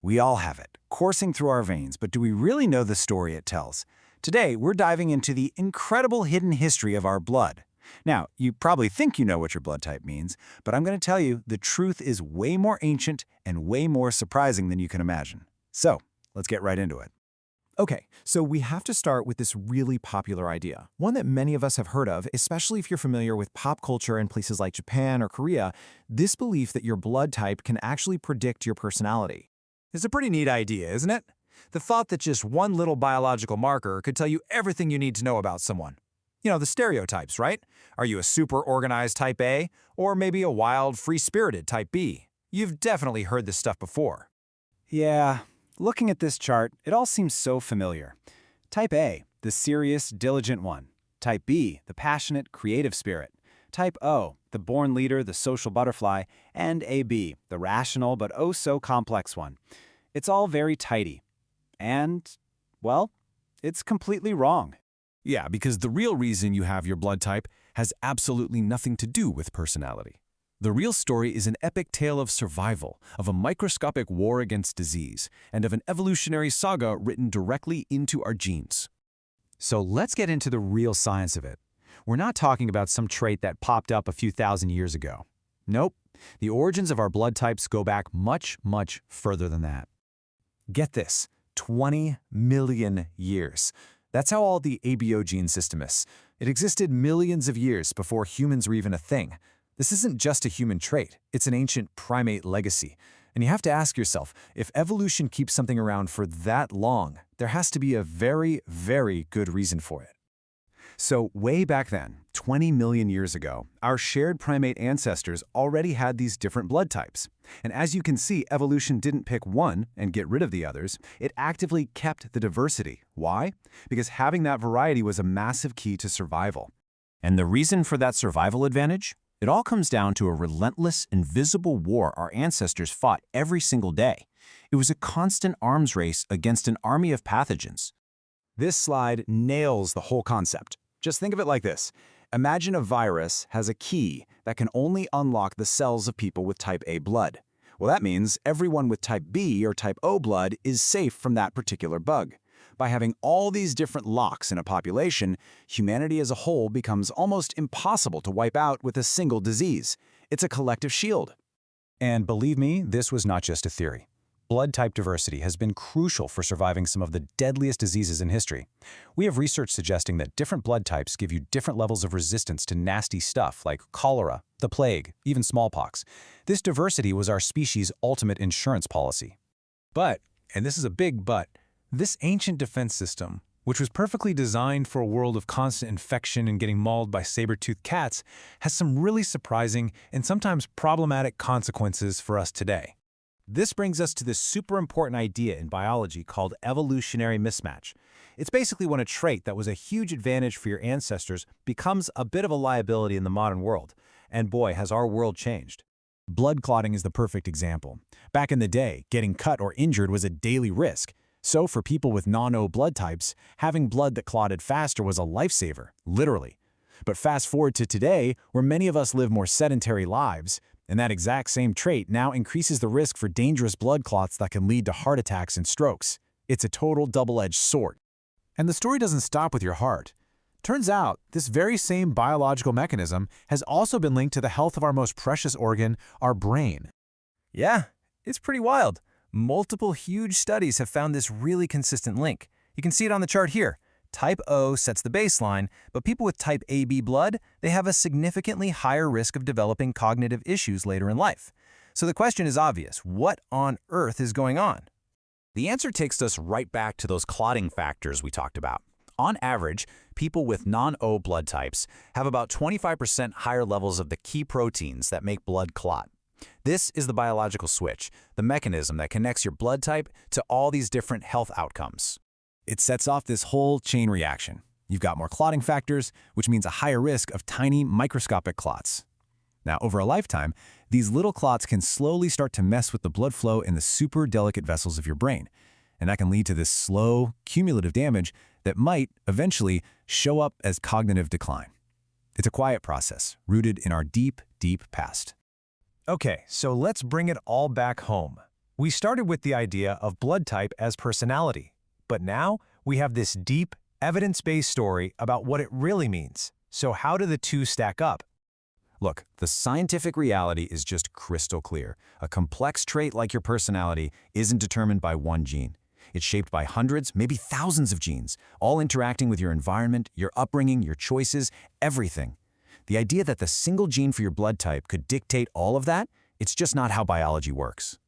We all have it, coursing through our veins, but do we really know the story it tells? Today, we're diving into the incredible hidden history of our blood. Now, you probably think you know what your blood type means, but I'm going to tell you the truth is way more ancient and way more surprising than you can imagine. So, let's get right into it. Okay, so we have to start with this really popular idea, one that many of us have heard of, especially if you're familiar with pop culture in places like Japan or Korea, this belief that your blood type can actually predict your personality. It's a pretty neat idea, isn't it? The thought that just one little biological marker could tell you everything you need to know about someone. You know, the stereotypes, right? Are you a super organized type A, or maybe a wild, free-spirited type B? You've definitely heard this stuff before. Yeah, looking at this chart, it all seems so familiar. Type A, the serious, diligent one. Type B, the passionate, creative spirit. Type O, the born leader, the social butterfly. And AB, the rational but oh-so-complex one. It's all very tidy. And, well, it's completely wrong. Yeah, because the real reason you have your blood type has absolutely nothing to do with personality. The real story is an epic tale of survival, of a microscopic war against disease, and of an evolutionary saga written directly into our genes. So let's get into the real science of it. We're not talking about some trait that popped up a few thousand years ago. Nope, the origins of our blood types go back much, much further than that. Get this, 20 million years. That's how old the ABO gene system is. It existed millions of years before humans were even a thing. This isn't just a human trait, it's an ancient primate legacy. And you have to ask yourself, if evolution keeps something around for that long, there has to be a very, very good reason for it. So way back then, 20 million years ago, our shared primate ancestors already had these different blood types. And as you can see, evolution didn't pick one and get rid of the others. It actively kept the diversity. Why? Because having that variety was a massive key to survival. And the reason for that survival advantage? It all comes down to a relentless, invisible war our ancestors fought every single day. It was a constant arms race against an army of pathogens. This slide nails the whole concept. Just think of it like this. Imagine a virus has a key that can only unlock the cells of people with type A blood. Well, that means everyone with type B or type O blood is safe from that particular bug. By having all these different locks in a population, humanity as a whole becomes almost impossible to wipe out with a single disease. It's a collective shield. And believe me, this was not just a theory. Blood type diversity has been crucial for surviving some of the deadliest diseases in history. We have research suggesting that different blood types give you different levels of resistance to nasty stuff like cholera, the plague, even smallpox. This diversity was our species' ultimate insurance policy. But, and this is a big but, this ancient defense system, which was perfectly designed for a world of constant infection and getting mauled by saber-toothed cats, has some really surprising and sometimes problematic consequences for us today. This brings us to this super important idea in biology called evolutionary mismatch. It's basically when a trait that was a huge advantage for your ancestors becomes a bit of a liability in the modern world. And boy, has our world changed. Blood clotting is the perfect example. Back in the day, getting cut or injured was a daily risk. So for people with non-O blood types, having blood that clotted faster was a lifesaver, literally. But fast forward to today, where many of us live more sedentary lives, and that exact same trait now increases the risk for dangerous blood clots that can lead to heart attacks and strokes. It's a total double-edged sword. And the story doesn't stop with your heart. Turns out, this very same biological mechanism has also been linked to the health of our most precious organ, our brain. Yeah, it's pretty wild. Multiple huge studies have found this really consistent link. You can see it on the chart here. Type O sets the baseline, but people with type AB blood, they have a significantly higher risk of developing cognitive issues later in life. So the question is obvious, what on earth is going on? The answer takes us right back to those clotting factors we talked about. On average, people with non-O blood types have about 25% higher levels of the key proteins that make blood clot. This is the biological switch, the mechanism that connects your blood type to all these different health outcomes. It sets off this whole chain reaction. You've got more clotting factors, which means a higher risk of tiny microscopic clots. Now, over a lifetime, these little clots can slowly start to mess with the blood flow in the super delicate vessels of your brain. And that can lead to this slow, cumulative damage that might eventually show up as cognitive decline. It's a quiet process, rooted in our deep, deep past. Okay, so let's bring it all back home. We started with the idea of blood type as personality, but now we have this deep, evidence-based story about what it really means. So how do the two stack up? Look, the scientific reality is just crystal clear. A complex trait like your personality isn't determined by one gene. It's shaped by hundreds, maybe thousands of genes, all interacting with your environment, your upbringing, your choices, everything. The idea that the single gene for your blood type could dictate all of that, it's just not how biology works.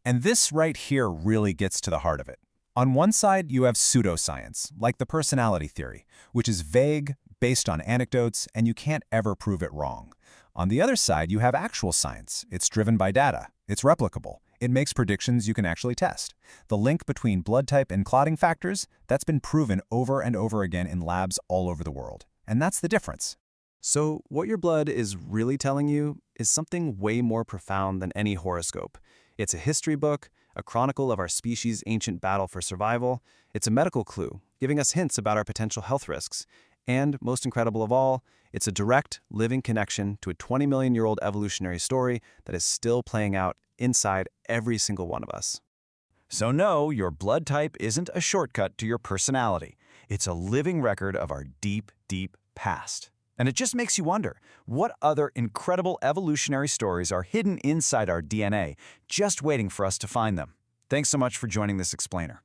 And this right here really gets to the heart of it. On one side, you have pseudoscience, like the personality theory, which is vague, based on anecdotes, and you can't ever prove it wrong. On the other side, you have actual science. It's driven by data. It's replicable. It makes predictions you can actually test. The link between blood type and clotting factors, that's been proven over and over again in labs all over the world. And that's the difference. So what your blood is really telling you is something way more profound than any horoscope. It's a history book, a chronicle of our species' ancient battle for survival. It's a medical clue, giving us hints about our potential health risks. And, most incredible of all, it's a direct, living connection to a 20-million-year-old evolutionary story that is still playing out inside every single one of us. So no, your blood type isn't a shortcut to your personality. It's a living record of our deep, deep past. And it just makes you wonder, what other incredible evolutionary stories are hidden inside our DNA, just waiting for us to find them? Thanks so much for joining this explainer.